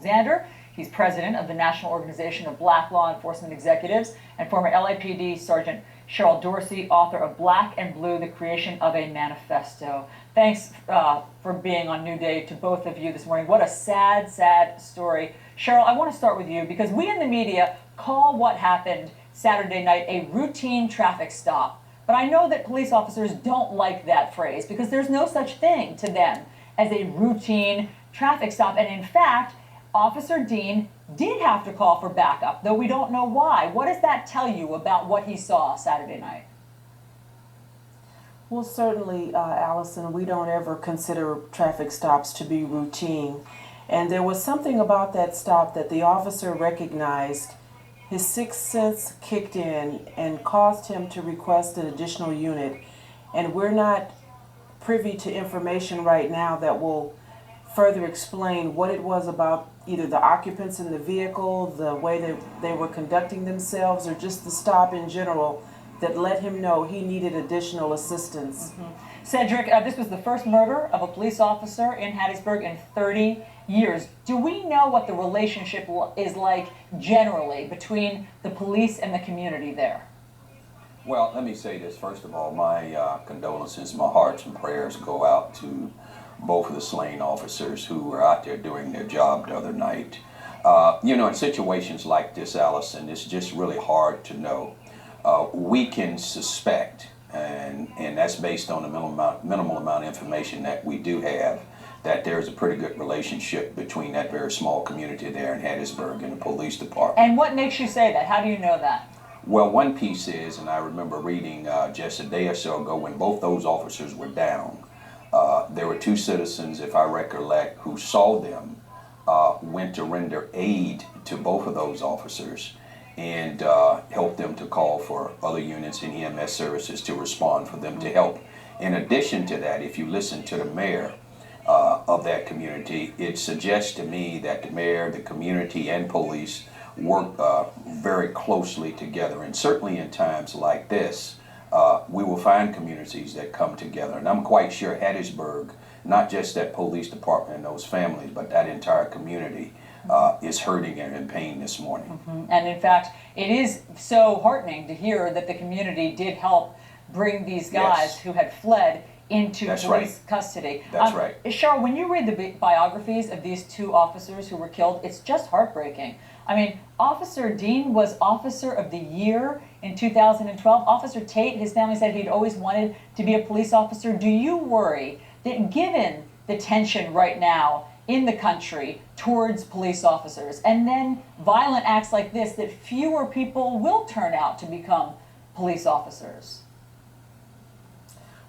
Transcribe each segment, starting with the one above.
Alexander. He's president of the National Organization of Black Law Enforcement Executives, and former LAPD Sergeant Cheryl Dorsey, author of Black and Blue, The Creation of a Manifesto. Thanks for being on New Day to both of you this morning. What a sad, sad story. Cheryl, I want to start with you because we in the media call what happened Saturday night a routine traffic stop. But I know that police officers don't like that phrase because there's no such thing to them as a routine traffic stop. And in fact, Officer Dean did have to call for backup, though we don't know why. What does that tell you about what he saw Saturday night? Well, certainly, Allison, we don't ever consider traffic stops to be routine. And there was something about that stop that the officer recognized. His sixth sense kicked in and caused him to request an additional unit. And we're not privy to information right now that will further explain what it was about either the occupants in the vehicle, the way that they were conducting themselves, or just the stop in general that let him know he needed additional assistance. Cedric, this was the first murder of a police officer in Hattiesburg in 30 years. Do we know what the relationship is like generally between the police and the community there? Well, let me say this. First of all, my condolences, my hearts and prayers go out to both of the slain officers who were out there doing their job the other night. You know, in situations like this, Allison, it's just really hard to know. We can suspect, and that's based on the minimal amount of information that we do have, that there's a pretty good relationship between that very small community there in Hattiesburg and the police department. And what makes you say that? How do you know that? Well, one piece is, and I remember reading just a day or so ago when both those officers were down, there were two citizens, if I recollect, who saw them, went to render aid to both of those officers and helped them to call for other units in EMS services to respond for them to help. In addition to that, if you listen to the mayor of that community, it suggests to me that the mayor, the community, and police work very closely together. And certainly in times like this, we will find communities that come together. And I'm quite sure Hattiesburg, not just that police department and those families, but that entire community is hurting and in pain this morning. And in fact, it is so heartening to hear that the community did help bring these guys who had fled into police custody. That's right. Cheryl, when you read the biographies of these two officers who were killed, it's just heartbreaking. I mean, Officer Dean was Officer of the Year in 2012. Officer Tate, his family said he'd always wanted to be a police officer. Do you worry that given the tension right now in the country towards police officers, and then violent acts like this, that fewer people will turn out to become police officers?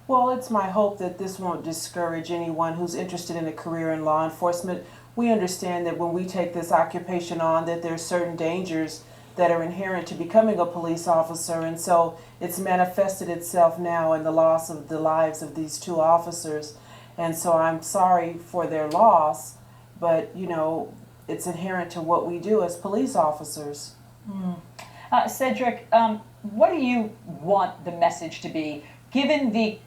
Well, it's my hope that this won't discourage anyone who's interested in a career in law enforcement. We understand that when we take this occupation on, that there's certain dangers that are inherent to becoming a police officer, and so it's manifested itself now in the loss of the lives of these two officers. And so I'm sorry for their loss, but you know, it's inherent to what we do as police officers. Cedric, what do you want the message to be, given the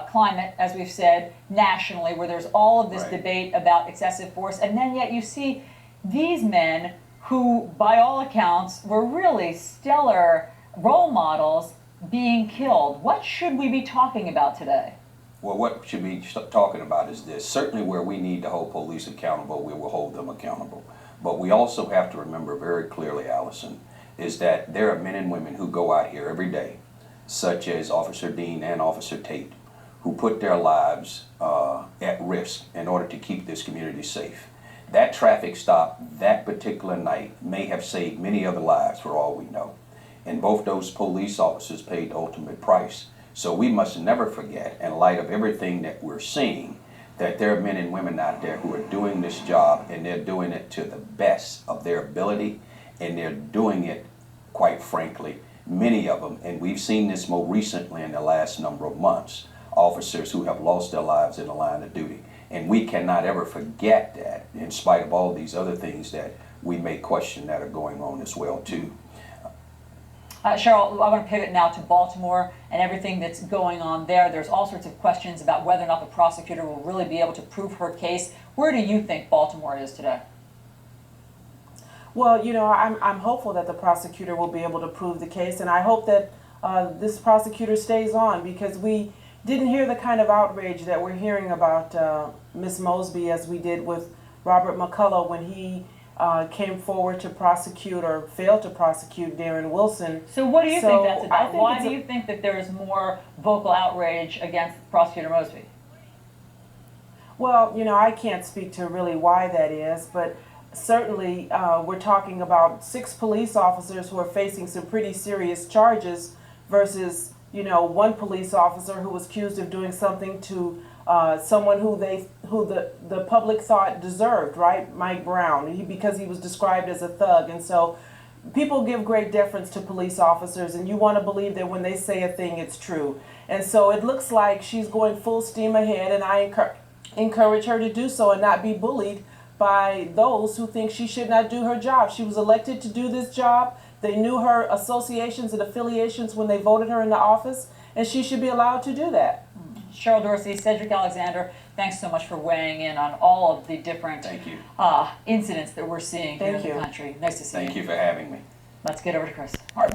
climate, as we've said, nationally, where there's all of this debate about excessive force, and then yet you see these men who, by all accounts, were really stellar role models being killed? What should we be talking about today? Well, what we should be talking about is this. Certainly where we need to hold police accountable, we will hold them accountable. But we also have to remember very clearly, Allison, is that there are men and women who go out here every day, such as Officer Dean and Officer Tate, who put their lives at risk in order to keep this community safe. That traffic stop that particular night may have saved many other lives for all we know. And both those police officers paid the ultimate price. So we must never forget, in light of everything that we're seeing, that there are men and women out there who are doing this job, and they're doing it to the best of their ability, and they're doing it, quite frankly, many of them, and we've seen this more recently in the last number of months, officers who have lost their lives in the line of duty. And we cannot ever forget that, in spite of all these other things that we may question that are going on as well, too. Cheryl, I want to pivot now to Baltimore and everything that's going on there. There's all sorts of questions about whether or not the prosecutor will really be able to prove her case. Where do you think Baltimore is today? Well, I'm hopeful that the prosecutor will be able to prove the case, and I hope that this prosecutor stays on, because we didn't hear the kind of outrage that we're hearing about Miss Mosby as we did with Robert McCullough when he came forward to prosecute, or failed to prosecute, Darren Wilson. So what do you think that's I about? think Why it's do you think that there is more vocal outrage against Prosecutor Mosby? Well, I can't speak to really why that is, but certainly we're talking about 6 police officers who are facing some pretty serious charges versus, one police officer who was accused of doing something to someone who the public thought deserved, right? Mike Brown, because he was described as a thug. And so people give great deference to police officers, and you want to believe that when they say a thing, it's true. And so it looks like she's going full steam ahead, and I encourage her to do so and not be bullied by those who think she should not do her job. She was elected to do this job. They knew her associations and affiliations when they voted her into office, and she should be allowed to do that. Cheryl Dorsey, Cedric Alexander, thanks so much for weighing in on all of the different Thank you. Incidents that we're seeing here in the country. Nice to see you. Thank you for having me. Let's get over to Chris. All right.